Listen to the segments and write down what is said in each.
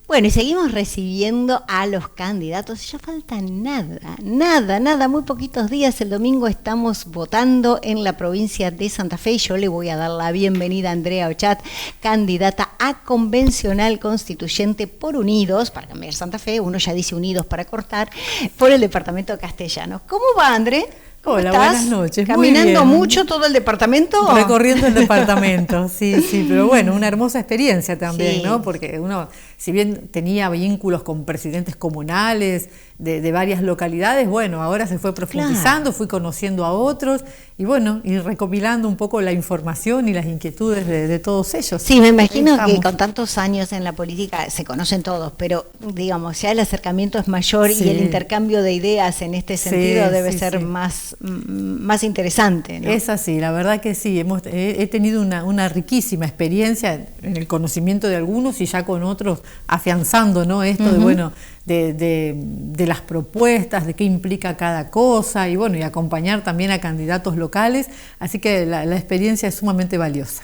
Bueno, y seguimos recibiendo a los candidatos. Ya falta nada, muy poquitos días. El domingo estamos votando en la provincia de Santa Fe. Yo le voy a dar la bienvenida a Andrea Ochat, candidata a convencional constituyente por Unidos, para cambiar Santa Fe, uno ya dice Unidos para cortar, por el departamento castellano. ¿Cómo va, André? Hola, buenas noches. ¿Caminando mucho todo el departamento? Recorriendo el departamento, sí, pero bueno, una hermosa experiencia también, sí, ¿no? Porque uno, si bien tenía vínculos con presidentes comunales de varias localidades, bueno, ahora se fue profundizando, claro, fui conociendo a otros y bueno, y recopilando un poco la información y las inquietudes de todos ellos. Sí, me imagino que con tantos años en la política se conocen todos, pero digamos, ya el acercamiento es mayor, sí, y el intercambio de ideas en este sentido debe ser más interesante, ¿no? Es así, la verdad que sí, he tenido una riquísima experiencia en el conocimiento de algunos y ya con otros afianzando, ¿no? Esto de, bueno, de las propuestas, de qué implica cada cosa y bueno, y acompañar también a candidatos locales, así que la experiencia es sumamente valiosa.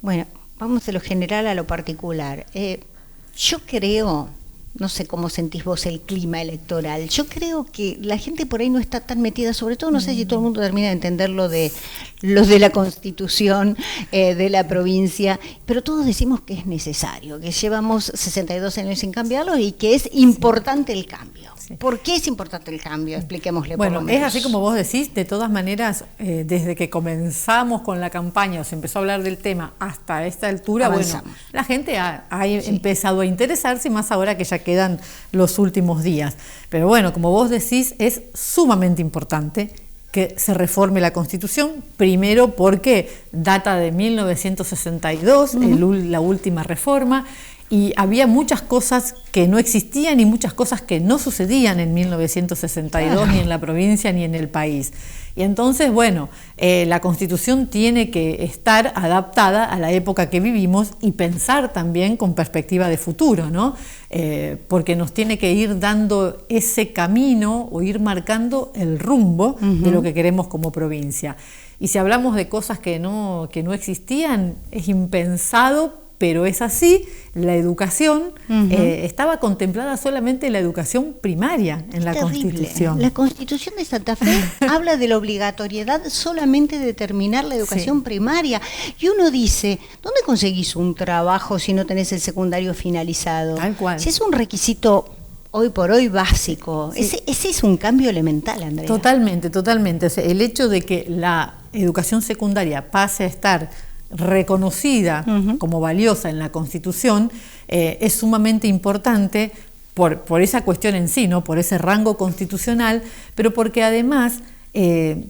Bueno, vamos de lo general a lo particular. Yo creo, no sé cómo sentís vos el clima electoral, yo creo que la gente por ahí no está tan metida, sobre todo no sé si todo el mundo termina de entender lo de la Constitución de la provincia, pero todos decimos que es necesario, que llevamos 62 años sin cambiarlo y que es importante el cambio. Sí. ¿Por qué es importante el cambio? Expliquémosle. Bueno, por lo menos. Es así como vos decís, de todas maneras, desde que comenzamos con la campaña, o se empezó a hablar del tema hasta esta altura, avanzamos. Bueno, la gente ha empezado a interesarse, más ahora que ya quedan los últimos días. Pero bueno, como vos decís, es sumamente importante que se reforme la Constitución, primero porque data de 1962, la última reforma, y había muchas cosas que no existían y muchas cosas que no sucedían en 1962, ni en la provincia ni en el país. Y entonces, bueno, la Constitución tiene que estar adaptada a la época que vivimos y pensar también con perspectiva de futuro, ¿no? Porque nos tiene que ir dando ese camino o ir marcando el rumbo de lo que queremos como provincia. Y si hablamos de cosas que no existían, es impensado, pero es así, la educación estaba contemplada solamente la educación primaria en la Constitución. La Constitución de Santa Fe habla de la obligatoriedad solamente de terminar la educación primaria. Y uno dice, ¿dónde conseguís un trabajo si no tenés el secundario finalizado? Tal cual. Si es un requisito hoy por hoy básico. Sí. Ese es un cambio elemental, Andrea. Totalmente. O sea, el hecho de que la educación secundaria pase a estar reconocida como valiosa en la Constitución es sumamente importante por esa cuestión en sí, ¿no? Por ese rango constitucional, pero porque además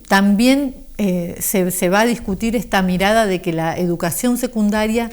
también se va a discutir esta mirada de que la educación secundaria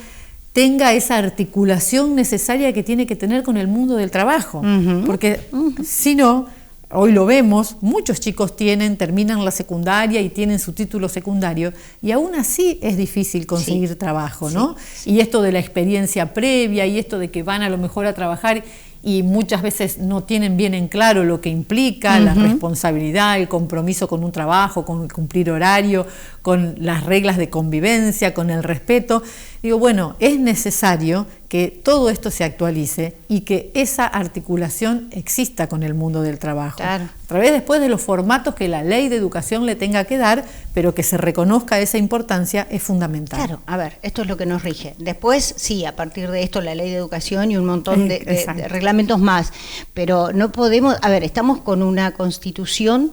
tenga esa articulación necesaria que tiene que tener con el mundo del trabajo, porque si no, hoy lo vemos, muchos chicos terminan la secundaria y tienen su título secundario y aún así es difícil conseguir trabajo, ¿no? Sí. Y esto de la experiencia previa y esto de que van a lo mejor a trabajar y muchas veces no tienen bien en claro lo que implica la responsabilidad, el compromiso con un trabajo, con cumplir horario, con las reglas de convivencia, con el respeto. Digo, bueno, es necesario que todo esto se actualice y que esa articulación exista con el mundo del trabajo. Claro. A través después de los formatos que la ley de educación le tenga que dar, pero que se reconozca esa importancia es fundamental. Claro, a ver, esto es lo que nos rige. Después, sí, a partir de esto la ley de educación y un montón de reglamentos más, pero no podemos, a ver, estamos con una Constitución,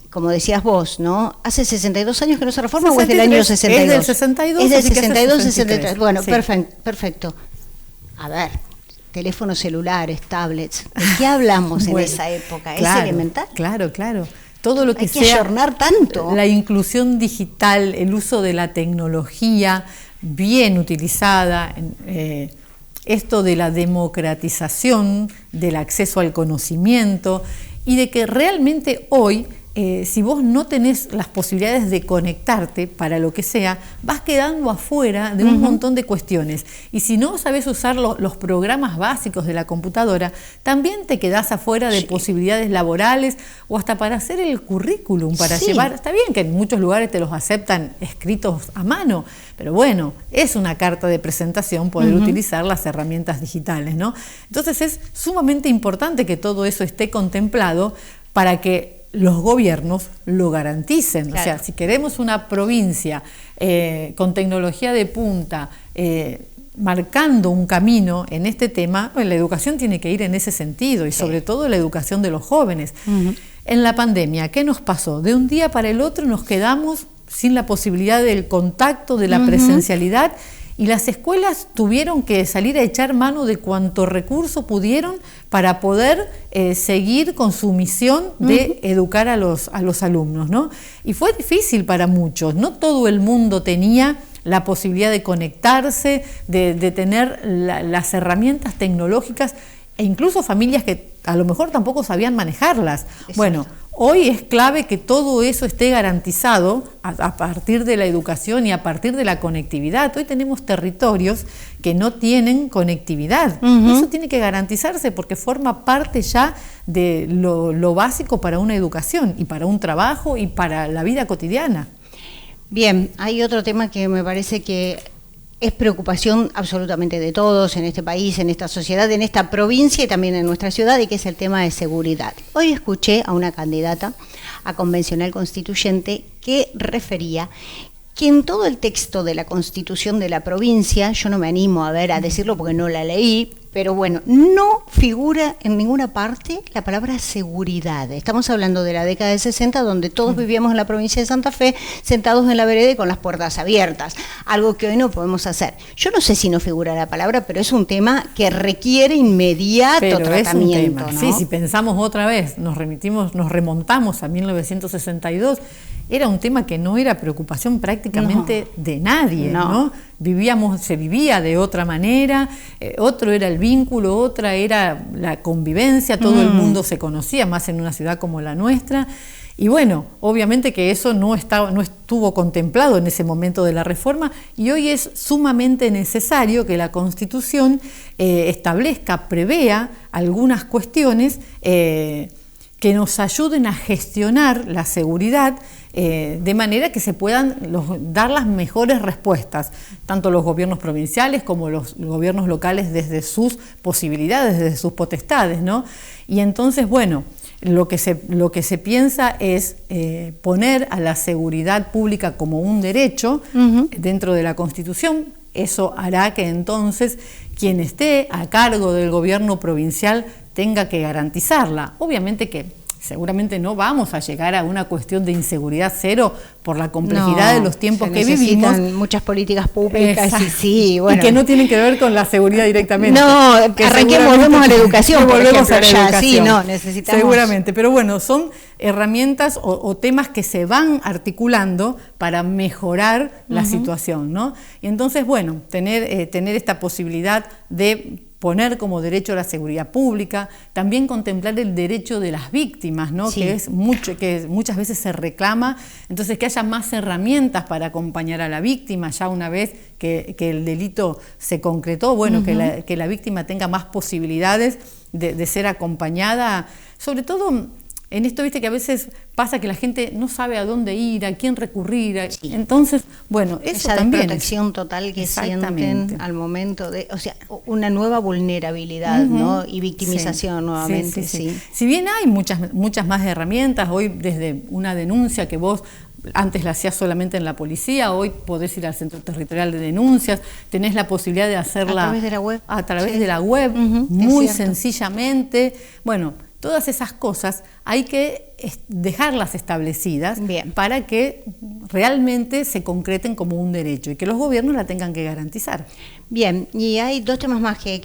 como decías vos, ¿no? ¿Hace 62 años que no se reforma 63, o es del año 62? Es del 62. Es del 62, 63. Bueno, sí. Perfecto. A ver, teléfonos celulares, tablets, ¿de qué hablamos en esa época? Claro, ¿es elemental? Claro. Todo lo que sea, hay que ayornar tanto. La inclusión digital, el uso de la tecnología bien utilizada, esto de la democratización del acceso al conocimiento y de que realmente hoy si vos no tenés las posibilidades de conectarte para lo que sea, vas quedando afuera de un montón de cuestiones. Y si no sabés usar los programas básicos de la computadora, también te quedás afuera de posibilidades laborales o hasta para hacer el currículum, para llevar. Está bien que en muchos lugares te los aceptan escritos a mano, pero bueno, es una carta de presentación poder utilizar las herramientas digitales, ¿no? Entonces es sumamente importante que todo eso esté contemplado para que los gobiernos lo garanticen. Claro. O sea, si queremos una provincia con tecnología de punta, marcando un camino en este tema, pues la educación tiene que ir en ese sentido y sobre todo la educación de los jóvenes. En la pandemia, ¿qué nos pasó? De un día para el otro nos quedamos sin la posibilidad del contacto, de la presencialidad, y las escuelas tuvieron que salir a echar mano de cuanto recurso pudieron para poder seguir con su misión de educar a los alumnos, ¿no? Y fue difícil para muchos, no todo el mundo tenía la posibilidad de conectarse, de tener las herramientas tecnológicas, e incluso familias que a lo mejor tampoco sabían manejarlas. Exacto. Bueno, hoy es clave que todo eso esté garantizado a partir de la educación y a partir de la conectividad. Hoy tenemos territorios que no tienen conectividad. Eso tiene que garantizarse porque forma parte ya de lo básico para una educación y para un trabajo y para la vida cotidiana. Bien, hay otro tema que me parece que es preocupación absolutamente de todos en este país, en esta sociedad, en esta provincia y también en nuestra ciudad, y que es el tema de seguridad. Hoy escuché a una candidata a convencional constituyente que refería que en todo el texto de la Constitución de la provincia, yo no me animo a decirlo porque no la leí, pero bueno, no figura en ninguna parte la palabra seguridad. Estamos hablando de la década de 60, donde todos vivíamos en la provincia de Santa Fe, sentados en la vereda y con las puertas abiertas, algo que hoy no podemos hacer. Yo no sé si no figura la palabra, pero es un tema que requiere inmediato tratamiento, ¿no? Sí, si pensamos otra vez, nos remontamos a 1962, era un tema que no era preocupación prácticamente de nadie, ¿no? Se vivía de otra manera, otro era el vínculo, otra era la convivencia, todo el mundo se conocía, más en una ciudad como la nuestra. Y bueno, obviamente que eso no estuvo contemplado en ese momento de la reforma, y hoy es sumamente necesario que la Constitución prevea algunas cuestiones que nos ayuden a gestionar la seguridad de manera que se puedan dar las mejores respuestas, tanto los gobiernos provinciales como los gobiernos locales desde sus posibilidades, desde sus potestades, ¿no? Y entonces, bueno, lo que se piensa es poner a la seguridad pública como un derecho dentro de la Constitución. Eso hará que entonces quien esté a cargo del gobierno provincial tenga que garantizarla. Obviamente que seguramente no vamos a llegar a una cuestión de inseguridad cero por la complejidad de los tiempos que vivimos. Necesitan muchas políticas públicas y que no tienen que ver con la seguridad directamente. No, volvemos a la educación, volvemos a la educación. Sí, no, necesitamos. Seguramente, pero bueno, son herramientas o temas que se van articulando para mejorar la situación, ¿no? Y entonces, bueno, tener esta posibilidad de poner como derecho a la seguridad pública, también contemplar el derecho de las víctimas, ¿no? Sí. que muchas veces se reclama, entonces que haya más herramientas para acompañar a la víctima, ya una vez que el delito se concretó, bueno, que la víctima tenga más posibilidades de ser acompañada, sobre todo en esto, viste que a veces pasa que la gente no sabe a dónde ir, a quién recurrir, entonces, bueno, eso esa también desprotección total que sienten al momento de, o sea, una nueva vulnerabilidad, ¿no? Y victimización nuevamente, sí. Si bien hay muchas más herramientas, hoy desde una denuncia que vos antes la hacías solamente en la policía, hoy podés ir al Centro Territorial de Denuncias, tenés la posibilidad de hacerla a través de la web, muy sencillamente. Bueno, todas esas cosas hay que dejarlas establecidas para que realmente se concreten como un derecho y que los gobiernos la tengan que garantizar. Bien, y hay dos temas más que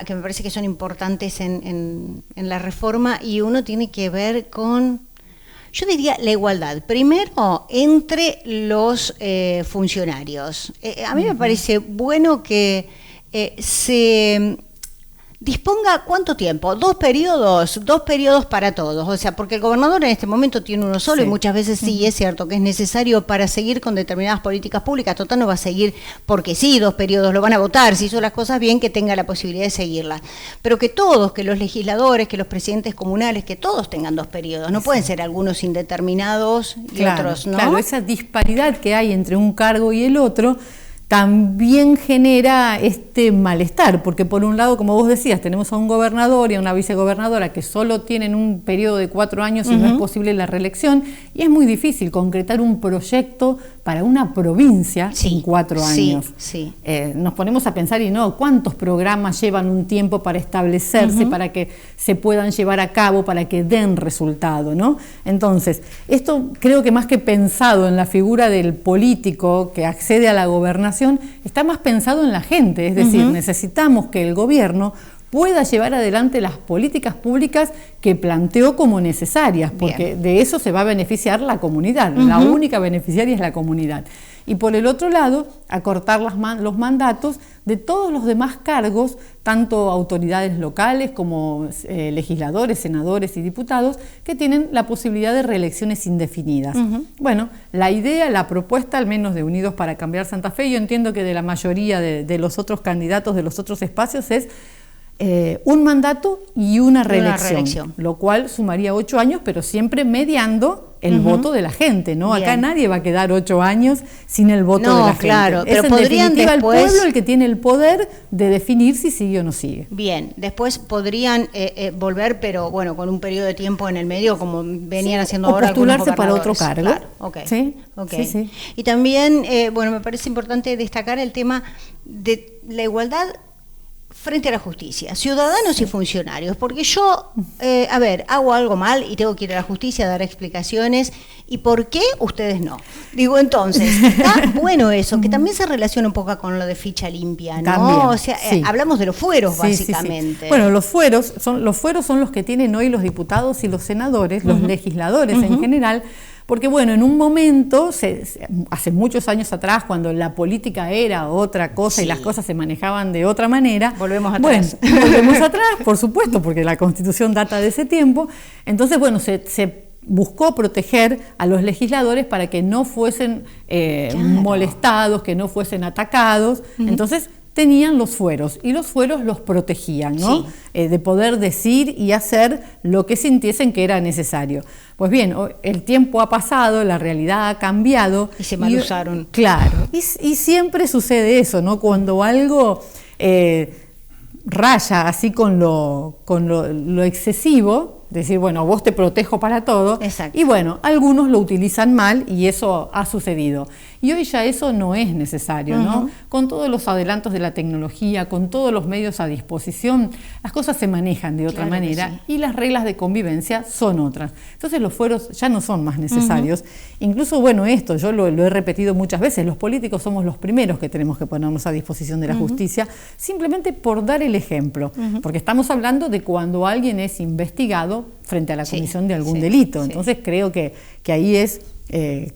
me parece que son importantes en la reforma, y uno tiene que ver con, yo diría, la igualdad. Primero, entre los funcionarios. A mí me parece bueno que se disponga ¿cuánto tiempo? 2 periodos para todos, o sea, porque el gobernador en este momento tiene uno solo, sí, y muchas veces sí, es cierto que es necesario para seguir con determinadas políticas públicas. Total, no va a seguir porque sí, 2 periodos, lo van a votar, si hizo las cosas bien, que tenga la posibilidad de seguirlas, pero que todos, que los legisladores, que los presidentes comunales, que todos tengan 2 periodos, no pueden ser algunos indeterminados y otros no. Claro, esa disparidad que hay entre un cargo y el otro también genera este malestar, porque por un lado, como vos decías, tenemos a un gobernador y a una vicegobernadora que solo tienen un periodo de 4 años y no es posible la reelección, y es muy difícil concretar un proyecto para una provincia en 4 años. Sí. Nos ponemos a pensar, y no, ¿cuántos programas llevan un tiempo para establecerse, para que se puedan llevar a cabo, para que den resultado, ¿no? Entonces, esto creo que más que pensado en la figura del político que accede a la gobernación, está más pensado en la gente, es decir, necesitamos que el gobierno pueda llevar adelante las políticas públicas que planteó como necesarias, porque de eso se va a beneficiar la comunidad, la única beneficiaria es la comunidad. Y por el otro lado, acortar los mandatos de todos los demás cargos, tanto autoridades locales como legisladores, senadores y diputados, que tienen la posibilidad de reelecciones indefinidas. Bueno, la idea, la propuesta, al menos de Unidos para Cambiar Santa Fe, yo entiendo que de la mayoría de los otros candidatos de los otros espacios es un mandato y una reelección, lo cual sumaría 8 años, pero siempre mediando el voto de la gente, ¿no? Acá nadie va a quedar 8 años sin el voto de la gente. Claro, es pero podrían después el pueblo el que tiene el poder de definir si sigue o no sigue. Bien, después podrían volver, pero bueno, con un periodo de tiempo en el medio, como venían haciendo ahora algunos postularse para otro cargo. Claro, sí. Y también, bueno, me parece importante destacar el tema de la igualdad frente a la justicia, ciudadanos y funcionarios, porque yo, hago algo mal y tengo que ir a la justicia a dar explicaciones, ¿y por qué ustedes no? Digo, entonces, está bueno eso, que también se relaciona un poco con lo de ficha limpia, ¿no? También, o sea, hablamos de los fueros, básicamente. Sí. Bueno, los fueros son los que tienen hoy los diputados y los senadores, los legisladores en general, porque bueno, en un momento, hace muchos años atrás, cuando la política era otra cosa y las cosas se manejaban de otra manera. Volvemos atrás. Bueno, volvemos atrás, por supuesto, porque la Constitución data de ese tiempo. Entonces, bueno, se buscó proteger a los legisladores para que no fuesen molestados, que no fuesen atacados. Entonces, tenían los fueros, y los fueros los protegían, ¿no? De poder decir y hacer lo que sintiesen que era necesario. Pues bien, el tiempo ha pasado, la realidad ha cambiado. Y se mal usaron. Claro, y siempre sucede eso, ¿no? Cuando algo raya así con lo excesivo, decir, bueno, vos te protejo para todo. Exacto. Y bueno, algunos lo utilizan mal y eso ha sucedido. Y hoy ya eso no es necesario, ¿no? Con todos los adelantos de la tecnología, con todos los medios a disposición, las cosas se manejan de otra manera y las reglas de convivencia son otras. Entonces los fueros ya no son más necesarios. Incluso, bueno, esto yo lo he repetido muchas veces, los políticos somos los primeros que tenemos que ponernos a disposición de la justicia, simplemente por dar el ejemplo, porque estamos hablando de cuando alguien es investigado frente a la comisión de algún delito. Entonces creo que ahí es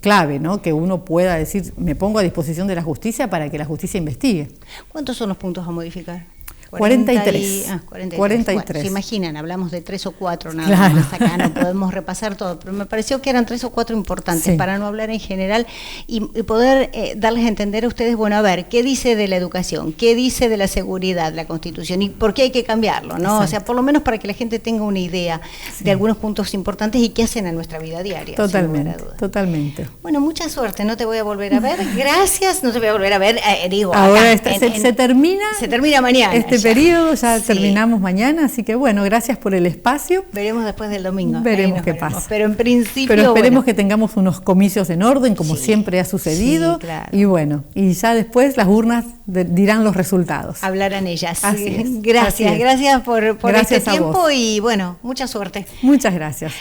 clave, ¿no? Que uno pueda decir, me pongo a disposición de la justicia para que la justicia investigue. ¿Cuántos son los puntos a modificar? 43. 43. 43. Bueno, se imaginan, hablamos de 3 o 4 nada más acá, no podemos repasar todo, pero me pareció que eran 3 o 4 importantes para no hablar en general y poder darles a entender a ustedes, bueno, a ver, ¿qué dice de la educación? ¿Qué dice de la seguridad, la Constitución? ¿Y por qué hay que cambiarlo? ¿No? O sea, por lo menos para que la gente tenga una idea de algunos puntos importantes y qué hacen a nuestra vida diaria. Totalmente. Bueno, mucha suerte, no te voy a volver a ver. Gracias, no te voy a volver a ver, digo, ahora acá, se termina. Se termina mañana. Periodo ya terminamos mañana, así que bueno, gracias por el espacio. Veremos después del domingo. Veremos qué pasa. Pero en principio. Pero esperemos que tengamos unos comicios en orden, como siempre ha sucedido. Y bueno, y ya después las urnas dirán los resultados. Hablarán ellas. Así es. Gracias por gracias este tiempo y bueno, mucha suerte. Muchas gracias.